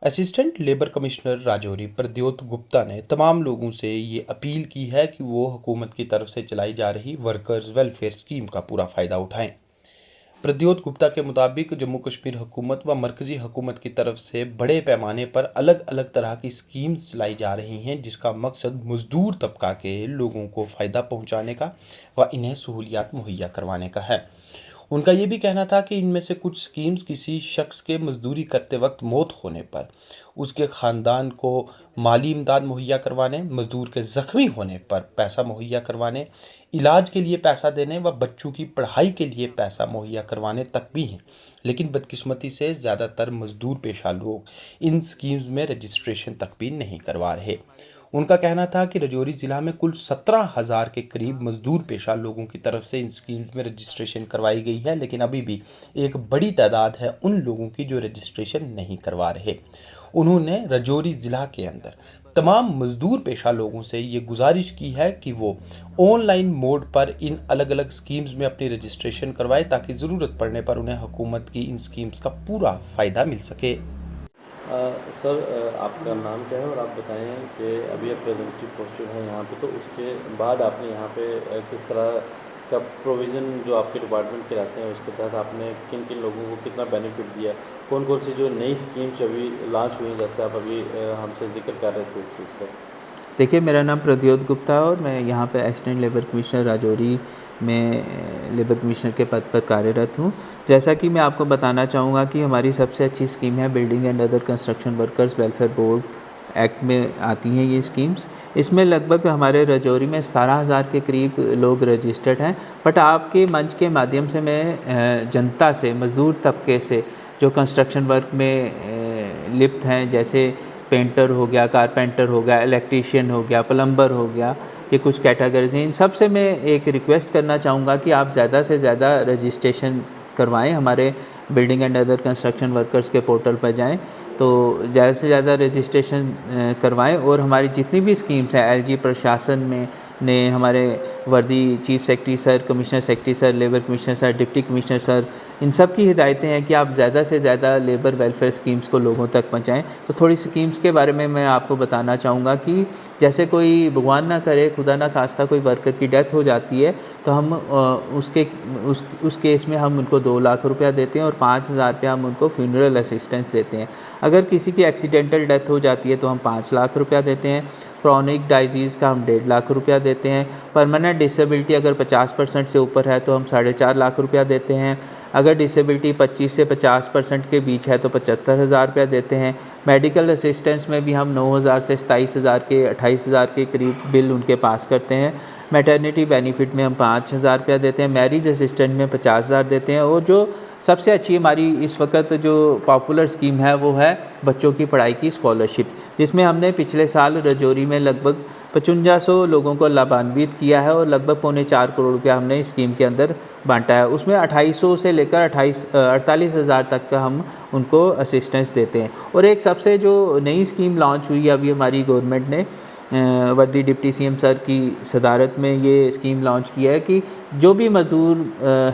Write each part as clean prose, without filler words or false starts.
Assistant labour commissioner Rajouri Pradyot Gupta ने तमाम लोगों से ये अपील की है कि वो हुकूमत की तरफ से चलाई जा रही वर्कर्स वेलफेयर स्कीम का पूरा फ़ायदा उठाएं। प्रद्योत गुप्ता के मुताबिक जम्मू कश्मीर हुकूमत व मरकज़ी हुकूमत की तरफ से बड़े पैमाने पर अलग अलग तरह की स्कीम्स चलाई जा रही हैं, जिसका मकसद मज़दूर तबका के लोगों को फ़ायदा पहुंचाने का व इन्हें सहूलियात मुहैया करवाने का है। उनका ये भी कहना था कि इनमें से कुछ स्कीम्स किसी शख्स के मजदूरी करते वक्त मौत होने पर उसके ख़ानदान को माली इमदाद मुहैया करवाने, मजदूर के ज़ख्मी होने पर पैसा मुहैया करवाने, इलाज के लिए पैसा देने व बच्चों की पढ़ाई के लिए पैसा मुहैया करवाने तक भी हैं। लेकिन बदकिस्मती से ज़्यादातर मजदूर पेशा लोग इन स्कीम्स में रजिस्ट्रेशन तक भी नहीं करवा रहे। उनका कहना था कि राजौरी ज़िला में कुल 17,000 के करीब मजदूर पेशा लोगों की तरफ से इन स्कीम्स में रजिस्ट्रेशन करवाई गई है, लेकिन अभी भी एक बड़ी तादाद है उन लोगों की जो रजिस्ट्रेशन नहीं करवा रहे। उन्होंने राजौरी ज़िला के अंदर तमाम मजदूर पेशा लोगों से ये गुजारिश की है कि वो ऑनलाइन मोड पर इन अलग अलग स्कीम्स में अपनी रजिस्ट्रेशन करवाएं, ताकि ज़रूरत पड़ने पर उन्हें हुकूमत की इन स्कीम्स का पूरा फ़ायदा मिल सके। सर, आपका नाम क्या है और आप बताएं कि अभी आप प्रेजेंटली पोस्टेड हैं यहाँ पे, तो उसके बाद आपने यहाँ पे किस तरह का प्रोविज़न जो आपके डिपार्टमेंट के रहते हैं उसके तहत आपने किन किन लोगों को कितना बेनिफिट दिया, कौन कौन सी जो नई स्कीम्स अभी लॉन्च हुई हैं, जैसे आप अभी हमसे जिक्र कर रहे थे इस चीज़ का। देखिए, मेरा नाम प्रद्योत गुप्ता है और मैं यहाँ पे असिस्टेंट लेबर कमिश्नर राजौरी में लेबर कमिश्नर के पद पर कार्यरत हूँ। जैसा कि मैं आपको बताना चाहूँगा कि हमारी सबसे अच्छी स्कीम है building and other construction workers welfare board act में आती हैं ये स्कीम्स। इसमें लगभग हमारे राजौरी में 17,000 के करीब लोग रजिस्टर्ड हैं। बट आपके मंच के माध्यम से मैं जनता से, मज़दूर तबके से जो कंस्ट्रक्शन वर्क में लिप्त हैं, जैसे पेंटर हो गया, कारपेंटर हो गया, इलेक्ट्रीशियन हो गया, प्लम्बर हो गया, ये कुछ कैटेगरीज हैं। इन सब से मैं एक रिक्वेस्ट करना चाहूँगा कि आप ज़्यादा से ज़्यादा रजिस्ट्रेशन करवाएं। हमारे building and other construction workers के पोर्टल पर जाएं, तो ज़्यादा से ज़्यादा रजिस्ट्रेशन करवाएं। और हमारी जितनी भी स्कीम्स हैं, एलजी प्रशासन में ने हमारे वर्दी chief secretary sir, commissioner secretary sir, labour commissioner sir, deputy commissioner sir, इन सब की हिदायतें हैं कि आप ज़्यादा से ज़्यादा लेबर वेलफेयर स्कीम्स को लोगों तक पहुँचाएँ। तो थोड़ी स्कीम्स के बारे में मैं आपको बताना चाहूँगा कि जैसे कोई भगवान ना करे, खुदा ना खास्ता कोई वर्कर की डेथ हो जाती है, तो हम उस केस में हम उनको 2 लाख रुपया देते हैं और 5,000 रुपया हम उनको फ्यूनरल असिस्टेंस देते हैं। अगर किसी की एक्सीडेंटल डेथ हो जाती है तो हम 5 लाख रुपया देते हैं। क्रॉनिक डाइजीज़ का हम 1.5 लाख रुपया देते हैं। परमानेंट डिसेबिलिटी अगर 50% से ऊपर है तो हम 4.5 लाख रुपया देते हैं। अगर डिसेबिलिटी 25 से 50% के बीच है तो 75,000 रुपया देते हैं। मेडिकल असिस्टेंस में भी हम 9,000 से 27,000 के 28,000 के करीब बिल उनके पास करते हैं। मैटरनिटी बेनिफिट में हम 5,000 रुपया देते हैं। मैरिज असिस्टेंट में 50,000 देते हैं। और जो सबसे अच्छी हमारी इस वक्त जो पॉपुलर स्कीम है वो है बच्चों की पढ़ाई की स्कॉलरशिप, जिसमें हमने पिछले साल राजौरी में लगभग 5500 लोगों को लाभान्वित किया है और लगभग 3.25 करोड़ रुपया हमने इस स्कीम के अंदर बांटा है। उसमें 2,800 से लेकर 48,000 तक का हम उनको असिस्टेंस देते हैं। और एक सबसे जो नई स्कीम लॉन्च हुई है अभी हमारी गवर्नमेंट ने, वर्दी डिप्टी सीएम सर की सदारत में ये स्कीम लॉन्च की है कि जो भी मज़दूर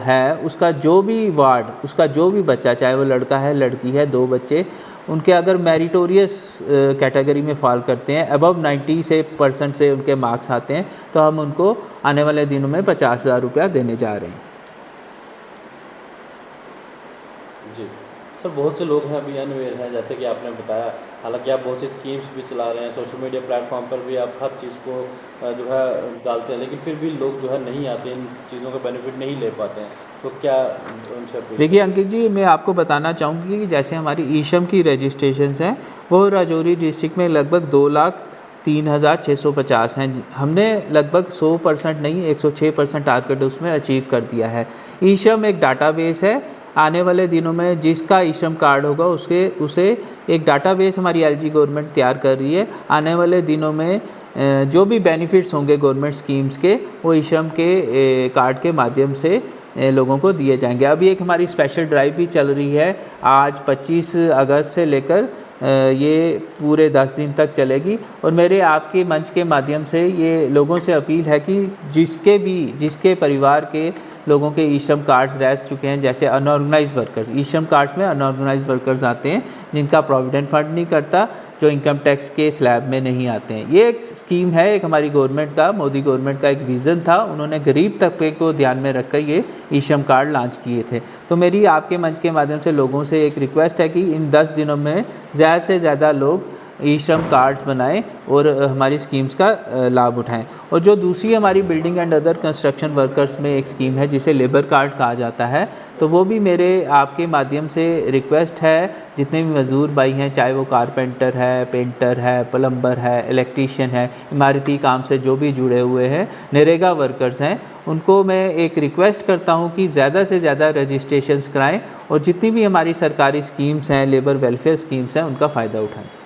है उसका जो भी वार्ड, उसका जो भी बच्चा, चाहे वो लड़का है लड़की है, 2 बच्चे उनके अगर मेरिटोरियस कैटेगरी में फॉल करते हैं, अबव 90 से % से उनके मार्क्स आते हैं, तो हम उनको आने वाले दिनों में 50,000 रुपया देने जा रहे हैं। जी सर, बहुत से लोग हैं अभी अनअवेयर हैं, जैसे कि आपने बताया। हालांकि आप बहुत सी स्कीम्स भी चला रहे हैं, सोशल मीडिया प्लेटफॉर्म पर भी आप हर चीज़ को जो है डालते हैं, लेकिन फिर भी लोग जो है नहीं आते, इन चीज़ों का बेनिफिट नहीं ले पाते हैं। तो क्या उनसे अपील? देखिए अंकित जी, मैं आपको बताना चाहूँगी कि जैसे हमारी ईशम की रजिस्ट्रेशंस हैं वो राजौरी डिस्ट्रिक्ट में लगभग 2,03,650 हैं। हमने लगभग 100% नहीं, 106% टारगेट उसमें अचीव कर दिया है। ईशम एक डाटाबेस है। आने वाले दिनों में जिसका ईशम कार्ड होगा उसे एक डाटाबेस हमारी एलजी गवर्नमेंट तैयार कर रही है। आने वाले दिनों में जो भी बेनिफिट्स होंगे गवर्नमेंट स्कीम्स के, वो ईशम के कार्ड के माध्यम से लोगों को दिए जाएंगे। अभी एक हमारी स्पेशल ड्राइव भी चल रही है, आज 25 अगस्त से लेकर ये पूरे 10 दिन तक चलेगी। और मेरे आपके मंच के माध्यम से ये लोगों से अपील है कि जिसके परिवार के लोगों के ई श्रम कार्ड्स रह चुके हैं, जैसे अनऑर्गेनाइज्ड वर्कर्स। ई श्रम कार्ड्स में अनऑर्गेनाइज्ड वर्कर्स आते हैं जिनका प्रोविडेंट फंड नहीं करता, जो इनकम टैक्स के स्लैब में नहीं आते हैं। ये एक स्कीम है, एक हमारी गवर्नमेंट का, मोदी गवर्नमेंट का एक विज़न था। उन्होंने गरीब तबके को ध्यान में रखकर ये ई श्रम कार्ड लॉन्च किए थे। तो मेरी आपके मंच के माध्यम से लोगों से एक रिक्वेस्ट है कि इन 10 दिनों में ज़्यादा से ज़्यादा लोग ई श्रम कार्ड्स बनाएं और हमारी स्कीम्स का लाभ उठाएं। और जो दूसरी हमारी building and other construction workers में एक स्कीम है जिसे लेबर कार्ड कहा जाता है, तो वो भी मेरे आपके माध्यम से रिक्वेस्ट है, जितने भी मज़दूर भाई हैं, चाहे वो कारपेंटर है, पेंटर है, प्लम्बर है, इलेक्ट्रीशियन है, इमारती काम से जो भी जुड़े हुए हैं, नरेगा वर्कर्स हैं, उनको मैं एक रिक्वेस्ट करता हूं कि ज़्यादा से ज़्यादा रजिस्ट्रेशंस कराएं और जितनी भी हमारी सरकारी स्कीम्स हैं, लेबर वेलफेयर स्कीम्स हैं, उनका फ़ायदा उठाएं।